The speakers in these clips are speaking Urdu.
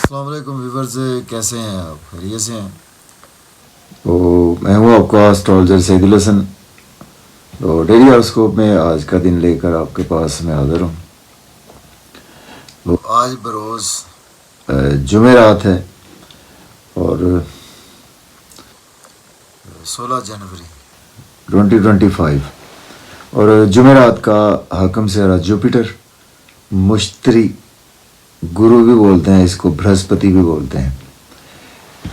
السلام علیکم ویورز، کیسے ہیں آپ؟ خیریت سے ہیں؟ تو میں ہوں آپ کا اسٹرالجر سعید الحسن. تو ڈیلی ہاراسکوپ میں آج کا دن لے کر آپ کے پاس میں حاضر ہوں. آج بروز جمعرات ہے اور 16 جنوری 2025 اور جمعرات کا حاکم سیارہ جوپیٹر، مشتری، گرو بھی بولتے ہیں اس کو، برہسپتی بھی بولتے ہیں.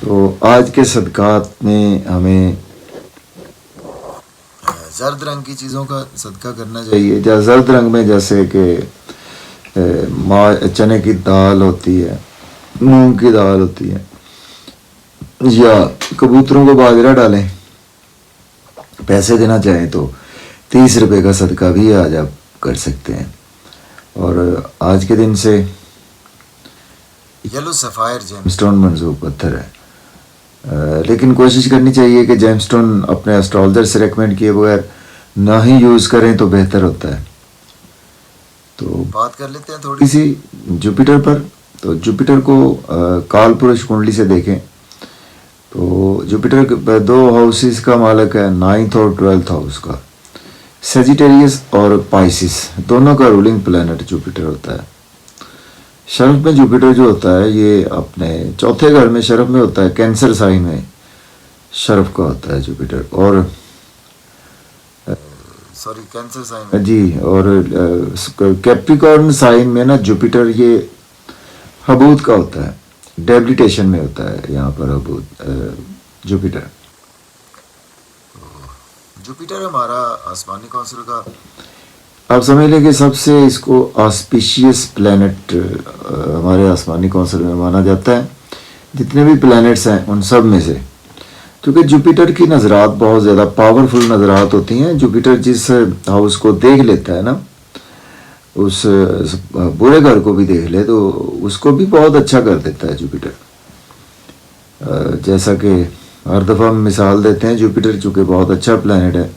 تو آج کے صدقات میں ہمیں زرد رنگ کی چیزوں کا صدقہ کرنا چاہیے. چاہیے. زرد رنگ میں جیسے کہ چنے کی دال ہوتی ہے، مونگ کی دال ہوتی ہے، یا کبوتروں کو باجرہ ڈالیں. پیسے دینا چاہیں تو 30 روپے کا صدقہ بھی آج آپ کر سکتے ہیں. اور آج کے دن سے یلو سفائر جیم اسٹون منسوخ پتھر ہے، لیکن کوشش کرنی چاہیے کہ جیم اسٹون اپنے اسٹرالجر سے ریکمینڈ کیے بغیر نہ ہی یوز کریں تو بہتر ہوتا ہے. تو بات کر لیتے ہیں تھوڑی کسی جوپیٹر پر. تو جوپیٹر کو کال پرش کنڈلی سے دیکھیں تو جوپیٹر 2 ہاؤسز کا مالک ہے، 9th اور 12th ہاؤس کا. سیجیٹیریس اور پائسس دونوں کا رولنگ پلانٹ جوپیٹر ہوتا ہے. شرف میں جوپیٹر جو ہوتا ہے یہ اپنے چوتھے گھر میں شرف میں ہوتا ہے، کینسر سائن میں شرف کا ہوتا ہے جوپیٹر. اور کینسر سائن جی، اور کیپریکارن سائن میں نا جوپیٹر یہ حبوت کا ہوتا ہے، ڈیبلیٹیشن میں ہوتا ہے یہاں پر حبوت جوپیٹر. جوپیٹر ہمارا آسمانی کونسل کا آپ سمجھ لیں کہ سب سے اس کو آسپیشیس پلانٹ ہمارے آسمانی کونسل میں مانا جاتا ہے. جتنے بھی پلانٹس ہیں ان سب میں سے، کیونکہ جوپیٹر کی نظرات بہت زیادہ پاورفل نظرات ہوتی ہیں. جوپیٹر جس ہاؤس کو دیکھ لیتا ہے نا، اس برے گھر کو بھی دیکھ لے تو اس کو بھی بہت اچھا کر دیتا ہے جوپیٹر. جیسا کہ ہر دفعہ ہم مثال دیتے ہیں، جوپیٹر چونکہ بہت اچھا پلانٹ ہے.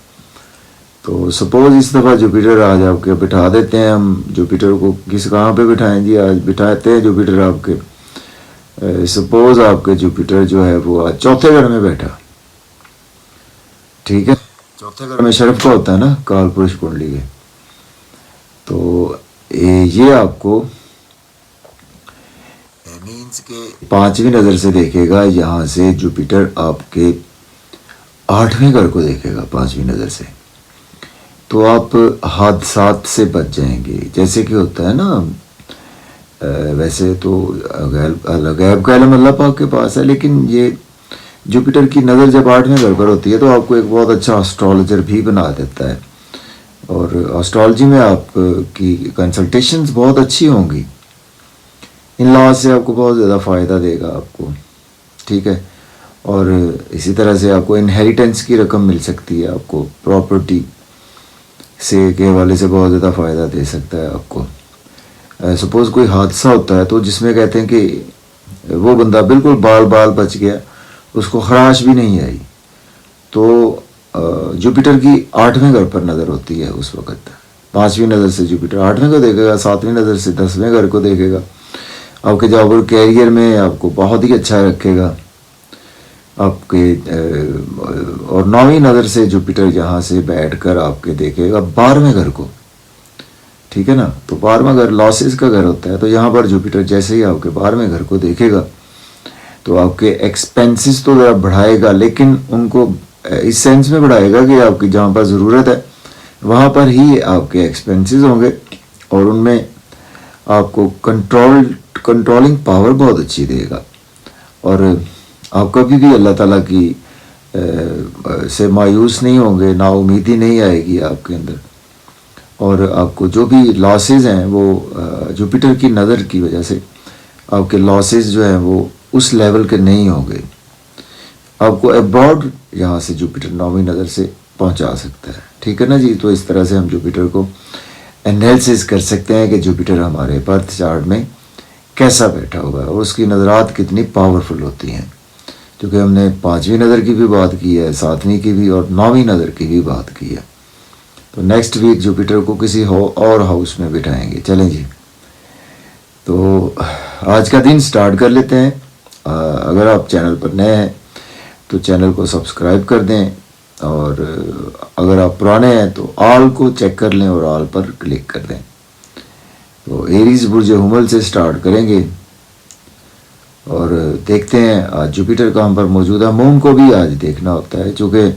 تو سپوز اس دفعہ جوپیٹر آج آپ کے بٹھا دیتے ہیں، ہم جوپیٹر کو کہاں پہ بٹھائیں جی؟ آج بٹھاتے ہیں جوپیٹر آپ کے، سپوز آپ کے جوپیٹر جو ہے وہ آج چوتھے گھر میں بیٹھا، ٹھیک ہے؟ چوتھے گھر میں شرف کا ہوتا ہے نا کال پرش کنڈلی کے. تو یہ آپ کو مینس کے 5ویں نظر سے دیکھے گا. یہاں سے جوپیٹر آپ کے 8ویں گھر کو دیکھے گا 5ویں نظر سے. تو آپ حادثات سے بچ جائیں گے. جیسے کہ ہوتا ہے نا، ویسے تو غیب کا علم اللہ پاک کے پاس ہے، لیکن یہ جوپیٹر کی نظر جب 8ویں گھر پر ہوتی ہے تو آپ کو ایک بہت اچھا اسٹرالجر بھی بنا دیتا ہے. اور اسٹرالوجی میں آپ کی کنسلٹیشنز بہت اچھی ہوں گی. ان لحاظ سے آپ کو بہت زیادہ فائدہ دے گا آپ کو، ٹھیک ہے؟ اور اسی طرح سے آپ کو انہیریٹنس کی رقم مل سکتی ہے، آپ کو پراپرٹی سے کے حوالے سے بہت زیادہ فائدہ دے سکتا ہے آپ کو. سپوز کوئی حادثہ ہوتا ہے تو جس میں کہتے ہیں کہ وہ بندہ بالکل بال بچ گیا، اس کو خراش بھی نہیں آئی، تو جوپیٹر کی 8ویں گھر پر نظر ہوتی ہے اس وقت. 5ویں نظر سے جوپیٹر 8ویں کو دیکھے گا، 7ویں نظر سے 10ویں گھر کو دیکھے گا. آپ کے جاب اور کیریئر میں آپ کو بہت ہی اچھا رکھے گا آپ کے. اور 9ویں نظر سے جوپیٹر یہاں سے بیٹھ کر آپ کے دیکھے گا 12ویں گھر کو، ٹھیک ہے نا؟ تو 12واں گھر لاسز کا گھر ہوتا ہے. تو یہاں پر جوپیٹر جیسے ہی آپ کے 12ویں گھر کو دیکھے گا تو آپ کے ایکسپینسز تو ذرا بڑھائے گا، لیکن ان کو اس سینس میں بڑھائے گا کہ آپ کی جہاں پر ضرورت ہے وہاں پر ہی آپ کے ایکسپینسز ہوں گے. اور ان میں آپ کو کنٹرولنگ پاور بہت اچھی دے گا. اور آپ کبھی بھی اللہ تعالیٰ کی سے مایوس نہیں ہوں گے، نا امیدی نہیں آئے گی آپ کے اندر. اور آپ کو جو بھی لاسز ہیں وہ جوپیٹر کی نظر کی وجہ سے آپ کے لاسز جو ہیں وہ اس لیول کے نہیں ہوں گے. آپ کو ابراڈ یہاں سے جوپیٹر 9ویں نظر سے پہنچا سکتا ہے، ٹھیک ہے نا جی؟ تو اس طرح سے ہم جوپیٹر کو انالیسس کر سکتے ہیں کہ جوپیٹر ہمارے برتھ چارٹ میں کیسا بیٹھا ہوا ہے اور اس کی نظرات کتنی پاورفل ہوتی ہیں. کیونکہ ہم نے 5ویں نظر کی بھی بات کی ہے، 7ویں کی بھی، اور 9ویں نظر کی بھی بات کی ہے. تو نیکسٹ ویک جوپیٹر کو کسی اور ہاؤس میں بٹھائیں گے. چلیں جی. تو آج کا دن سٹارٹ کر لیتے ہیں. اگر آپ چینل پر نئے ہیں تو چینل کو سبسکرائب کر دیں, اور اگر آپ پرانے ہیں تو آل کو چیک کر لیں اور آل پر کلک کر دیں. تو ایریز برج حمل سے سٹارٹ کریں گے اور دیکھتے ہیں آج جوپیٹر کہاں پر موجود ہے. مون کو بھی آج دیکھنا ہوتا ہے, چونکہ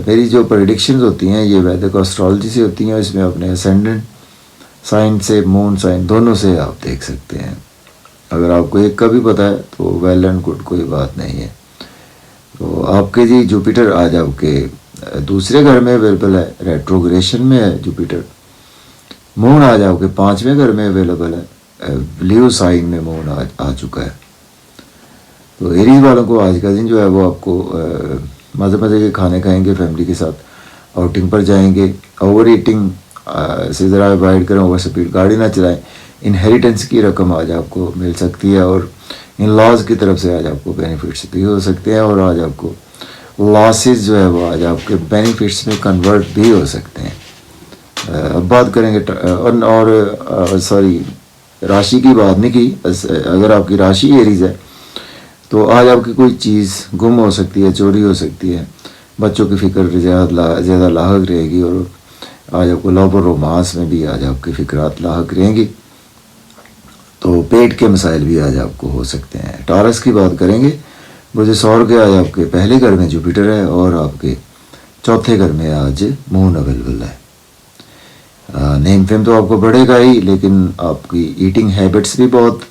میری جو پریڈکشنز ہوتی ہیں یہ ویدک اسٹرالوجی سے ہوتی ہیں. اس میں اپنے اسینڈنٹ سائن سے, مون سائن دونوں سے آپ دیکھ سکتے ہیں. اگر آپ کو ایک کا بھی پتہ ہے تو ویل اینڈ گڈ, کوئی بات نہیں ہے. تو آپ کے جی جوپیٹر آج آپ کے دوسرے گھر میں اویلیبل ہے, ریٹروگریشن میں ہے جوپیٹر. مون آج آپ کے 5ویں گھر میں اویلیبل ہے, لیو سائن میں مون آج آ چکا ہے. تو ایریز والوں کو آج کا دن جو ہے وہ آپ کو مزے مزے کے کھانے کھائیں گے, فیملی کے ساتھ آؤٹنگ پر جائیں گے. اوور ایٹنگ سے ذرا اوائڈ کریں, اوور سپیڈ گاڑی نہ چلائیں. انہیریٹنس کی رقم آج آپ کو مل سکتی ہے, اور ان لاز کی طرف سے آج آپ کو بینیفٹس بھی ہو سکتے ہیں, اور آج آپ کو لاسز جو ہے وہ آج آپ کے بینیفٹس میں کنورٹ بھی ہو سکتے ہیں. اب بات کریں گے اور سوری راشی کی بات نہیں کی. اگر آپ کی راشی ایریز ہے تو آج آپ کی کوئی چیز گم ہو سکتی ہے, چوری ہو سکتی ہے. بچوں کی فکر زیادہ لاحق رہے گی, اور آج آپ کو لو اور رومانس میں بھی آج آپ کی فکرات لاحق رہیں گی. تو پیٹ کے مسائل بھی آج آپ کو ہو سکتے ہیں. ٹارس کی بات کریں گے. برج سور کے آج آپ کے پہلے گھر میں جوپیٹر ہے, اور آپ کے چوتھے گھر میں آج مون اویلیبل ہے. نیم فیم تو آپ کو بڑھے گا ہی, لیکن آپ کی ایٹنگ ہیبٹس بھی بہت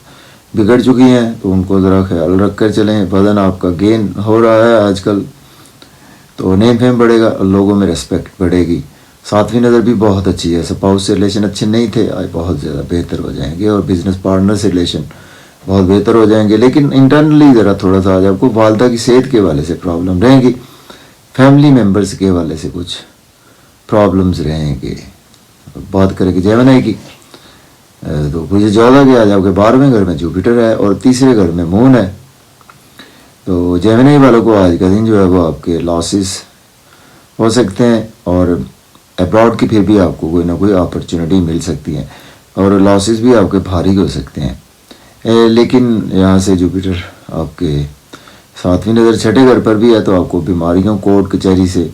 بگڑ چکی ہیں, تو ان کو ذرا خیال رکھ کر چلیں. وزن آپ کا گین ہو رہا ہے آج کل, تو نیم فیم بڑھے گا, لوگوں میں ریسپیکٹ بڑھے گی. 7ویں نظر بھی بہت اچھی ہے. سپاؤس سے ریلیشن اچھے نہیں تھے, آج بہت زیادہ بہتر ہو جائیں گے, اور بزنس پارٹنر سے ریلیشن بہت بہتر ہو جائیں گے. لیکن انٹرنلی ذرا تھوڑا سا آج آپ کو والدہ کی صحت کے حوالے سے پرابلم رہیں گی. فیملی ممبرس کے حوالے سے کچھ پرابلمز رہیں گے. بات کریں گے جیمنائی کی. تو مجھے 14 کے آج آپ کے 12ویں گھر میں جوپیٹر ہے, اور تیسرے گھر میں مون ہے. تو جیمنائی والوں کو آج کا دن جو ہے وہ آپ کے لاسز ہو سکتے ہیں, اور ابراڈ کی پھر بھی آپ کو کوئی نہ کوئی اپرچونیٹی مل سکتی ہے, اور لاسز بھی آپ کے بھاری ہو سکتے ہیں. لیکن یہاں سے جوپیٹر آپ کے 7ویں نظر چھٹے گھر پر بھی ہے, تو آپ کو بیماریوں کورٹ کچہری سے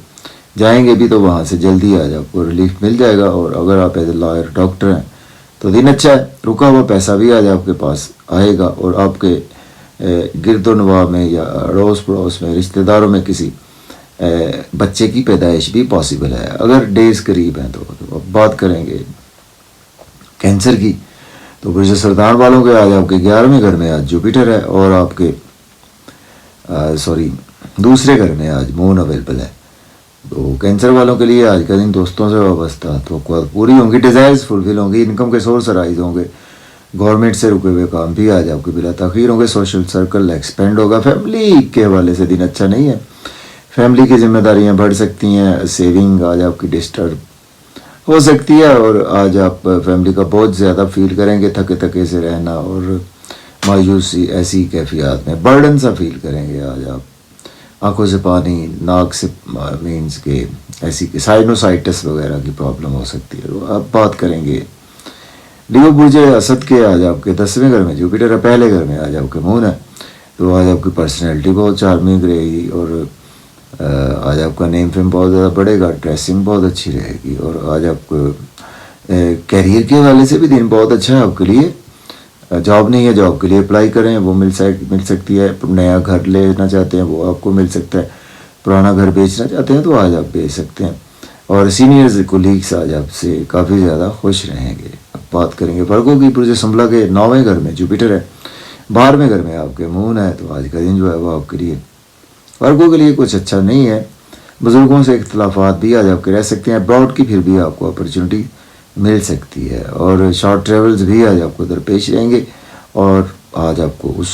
جائیں گے بھی تو وہاں سے جلدی آج آپ کو ریلیف مل جائے گا. اور اگر آپ ایز اے لائر ڈاکٹر ہیں تو دن اچھا ہے. رکا ہوا پیسہ بھی آج آپ کے پاس آئے گا, اور آپ کے گرد و نواح میں یا اڑوس پڑوس میں رشتہ داروں میں کسی بچے کی پیدائش بھی پاسبل ہے, اگر ڈیز قریب ہیں. تو اب بات کریں گے کینسر کی. تو برج سرطان والوں کے آج آپ کے 11ویں گھر میں آج جوپیٹر ہے, اور آپ کے دوسرے گھر میں آج مون اویلیبل ہے. تو کینسر والوں کے لیے آج کا دن دوستوں سے وابستہ توقعات پوری ہوں گی, ڈیزائرز فلفل ہوں گی, انکم کے سورس رائز ہوں گے, گورنمنٹ سے رکے ہوئے کام بھی آج آپ کے بلا تاخیر ہوں گے, سوشل سرکل ایکسپینڈ ہوگا. فیملی کے حوالے سے دن اچھا نہیں ہے, فیملی کی ذمہ داریاں بڑھ سکتی ہیں, سیونگ آج آپ کی ڈسٹرب ہو سکتی ہے, اور آج آپ فیملی کا بہت زیادہ فیل کریں گے, تھکے تھکے سے رہنا اور مایوسی ایسی کیفیات میں برڈن سا فیل کریں گے. آج آپ آنکھوں سے پانی, ناک سے مینس کے ایسی سائنوسائٹس وغیرہ کی پرابلم ہو سکتی ہے. اب بات کریں گے لیو برج اسد کے آج آپ کے 10ویں گھر میں جوپیٹر ہے, پہلے گھر میں آج آپ کے مون ہے. تو آج آپ کی پرسنالٹی بہت چارمنگ رہے گی, اور آج آپ کا نیم فیم بہت زیادہ بڑھے گا, ڈریسنگ بہت اچھی رہے گی, اور آج آپ کو کیریئر کے حوالے سے بھی دن بہت اچھا ہے آپ کے لیے. جاب نہیں ہے, جاب کے لیے اپلائی کریں, وہ مل سکتی ہے. نیا گھر لینا چاہتے ہیں وہ آپ کو مل سکتا ہے. پرانا گھر بیچنا چاہتے ہیں تو آج آپ بیچ سکتے ہیں, اور سینئرز کولیگس آج آپ سے کافی زیادہ خوش رہیں گے. اب بات کریں گے ورگو کی. برج سنبلا کے 9ویں گھر میں جوپیٹر ہے, 12ویں گھر میں آپ کے مون ہے. تو آج کا دن جو ہے وہ آپ کے لیے ورگو کے لیے کچھ اچھا نہیں ہے. بزرگوں سے اختلافات بھی آج آپ کے رہ سکتے ہیں. ابراڈ کی پھر بھی آپ کو اپرچونیٹی مل سکتی ہے, اور شارٹ ٹریولز بھی آج آپ کو درپیش رہیں گے, اور آج آپ کو اس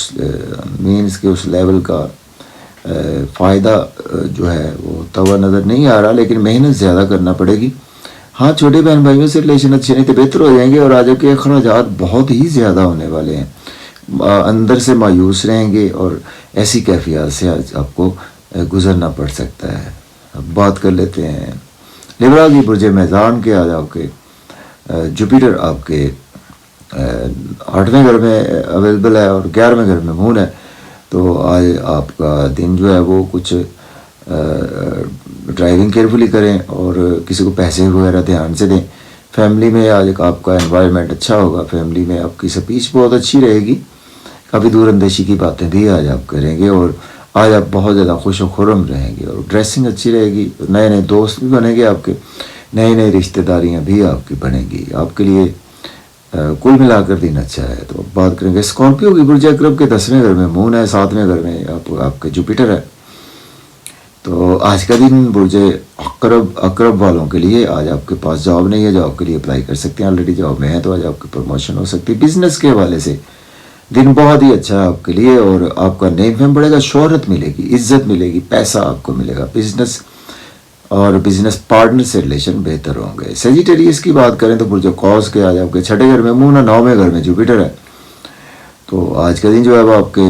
مینس کے اس لیول کا فائدہ جو ہے وہ ہوتا نظر نہیں آ رہا, لیکن محنت زیادہ کرنا پڑے گی. ہاں, چھوٹے بہن بھائیوں سے ریلیشن اچھے نہیں تھے, بہتر ہو جائیں گے, اور آج آپ کے اخراجات بہت ہی زیادہ ہونے والے ہیں. اندر سے مایوس رہیں گے, اور ایسی کیفیات سے آج آپ کو گزرنا پڑ سکتا ہے. اب بات کر لیتے ہیں لیبرا کی. برج میزان کے آج آپ کے جوپیٹر آپ کے 8ویں گھر میں اویلیبل ہے اور 11ویں گھر میں مون ہے. تو آج آپ کا دن جو ہے وہ کچھ ڈرائیونگ کیئرفلی کریں اور کسی کو پیسے وغیرہ دھیان سے دیں. فیملی میں آج آپ کا انوائرمنٹ اچھا ہوگا, فیملی میں آپ کی اسپیچ بہت اچھی رہے گی, کافی دور اندیشی کی باتیں بھی آج آپ کریں گے اور آج آپ بہت زیادہ خوش و خرم رہیں گے اور ڈریسنگ اچھی رہے گی. نئے نئے دوست بھی بنیں گے آپ کے, نئی نئی رشتہ داریاں بھی آپ کی بنیں گی. آپ کے لیے کل ملا کر دن اچھا ہے. تو بات کریں گے اسکارپیو کی. برج اکرب کے 10ویں گھر میں مون ہے, 7ویں گھر میں آپ کے جوپیٹر ہے. تو آج کا دن برج اکرب والوں کے لیے, آج آپ کے پاس جاب نہیں ہے, جاب کے لیے اپلائی کر سکتے ہیں. آلریڈی جاب میں ہے تو آج آپ کی پروموشن ہو سکتی ہے. بزنس کے حوالے سے دن بہت ہی اچھا ہے آپ کے لیے اور آپ کا نیم فیم بڑھے گا, شہرت ملے گی, عزت ملے گی, پیسہ آپ کو ملے گا. بزنس اور بزنس پارٹنر سے ریلیشن بہتر ہوں گے. سیجیٹیریس کی بات کریں تو برج قوس کے آج آپ کے 6ٹھے گھر میں مون ہے, 9ویں گھر میں جوپیٹر ہے. تو آج کا دن جو ہے وہ آپ کے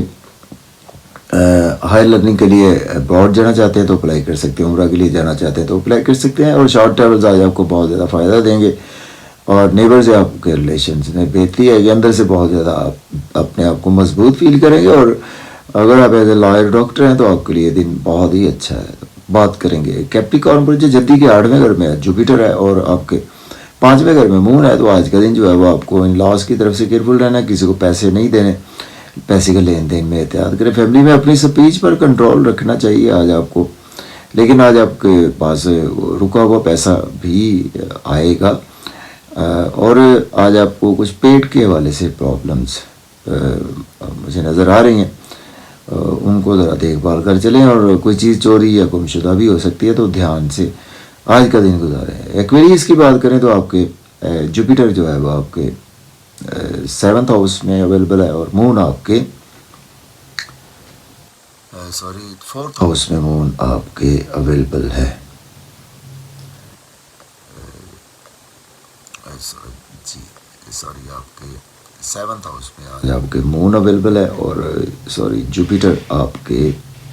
ہائر لرننگ کے لیے ابراڈ جانا چاہتے ہیں تو اپلائی کر سکتے ہیں, عمرہ کے لیے جانا چاہتے ہیں تو اپلائی کر سکتے ہیں. اور شارٹ ٹریولز آج آپ کو بہت زیادہ فائدہ دیں گے اور نیبر سے آپ کے ریلیشنز میں بہتری ہے. یہ اندر سے بہت زیادہ آپ اپنے آپ کو مضبوط فیل کریں گے. اور اگر آپ ایز اے لائر ڈاکٹر ہیں تو آپ کے لیے دن بہت ہی اچھا ہے. بات کریں گے کیپریکارن برج جدی کے 8ویں گھر میں جوپیٹر ہے اور آپ کے 5ویں گھر میں مون ہے. تو آج کا دن جو ہے وہ آپ کو ان لاس کی طرف سے کیئرفل رہنا ہے, کسی کو پیسے نہیں دینے, پیسے کے لین دین میں احتیاط کریں. فیملی میں اپنی اسپیچ پر کنٹرول رکھنا چاہیے آج آپ کو, لیکن آج آپ کے پاس رکا ہوا پیسہ بھی آئے گا. اور آج آپ کو کچھ پیٹ کے حوالے سے پرابلمس مجھے نظر آ رہی ہیں, ان کو ذرا دیکھ بھال کر چلیں. اور کوئی چیز چوری یا گم شدہ بھی ہو سکتی ہے تو دھیان سے آج کا دن گزاریں. ایکویریس کی بات کریں تو آپ کے جوپیٹر جو ہے وہ آپ کے 7th ہاؤس میں اویلیبل ہے اور مون آپ کے 4th ہاؤس میں مون آپ کے اویلیبل ہے. جی سوری آپ کے 7th ہاؤس میں آج آپ کے مون اویلیبل ہے اور جوپیٹر آپ کے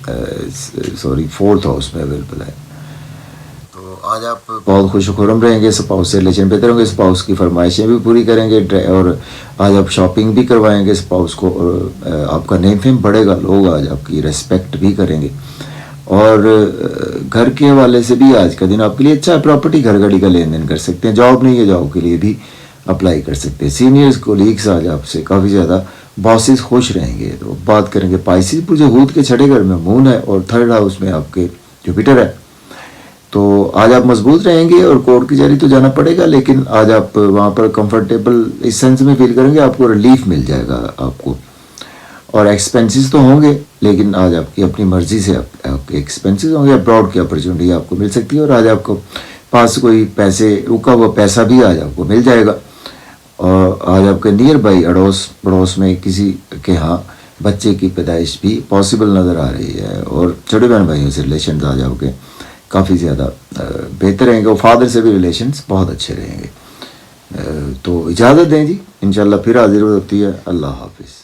4th ہاؤس میں اویلیبل ہے. تو آج آپ بہت خوش و خرم رہیں گے, اسپاؤس سے ریلیشن بہتر ہوں گے, اسپاؤس کی فرمائشیں بھی پوری کریں گے اور آج آپ شاپنگ بھی کروائیں گے اسپاؤس کو. اور آپ کا نیم فیم بڑھے گا, لوگ آج آپ کی ریسپیکٹ بھی کریں گے. اور گھر کے حوالے سے بھی آج کا دن آپ کے لیے اچھا ہے. پراپرٹی گھر گاڑی کا لین دین کر سکتے ہیں. جاب نہیں ہے, جاب کے لیے بھی اپلائی کر سکتے ہیں. سینئرز کولیگس آج آپ سے کافی زیادہ باسز خوش رہیں گے. تو بات کریں گے پائسیز برج حوت کے 6ٹھے گھر میں مون ہے اور 3rd ہاؤس میں آپ کے جوپیٹر ہے. تو آج آپ مضبوط رہیں گے اور کورٹ کچہری تو جانا پڑے گا, لیکن آج آپ وہاں پر کمفرٹیبل اس سینس میں فیل کریں گے, آپ کو ریلیف مل جائے گا آپ کو. اور ایکسپینسز تو ہوں گے لیکن آج آپ کی اپنی مرضی سے آپ کے ایکسپینسز ہوں گے. ابراڈ کی اپرچونیٹی آپ کو مل سکتی ہے اور آج آپ کو پاس کوئی پیسے رکا ہوا پیسہ بھی آج آپ کو مل جائے گا. اور آج آپ کے نیئر بائی اڑوس پڑوس میں کسی کے ہاں بچے کی پیدائش بھی پاسبل نظر آ رہی ہے. اور چھوٹے بہن بھائیوں سے ریلیشنز آج آپ کے کافی زیادہ بہتر رہیں گے اور فادر سے بھی ریلیشنز بہت اچھے رہیں گے. تو اجازت دیں جی, انشاءاللہ پھر حاضر ہوتی ہے. اللہ حافظ.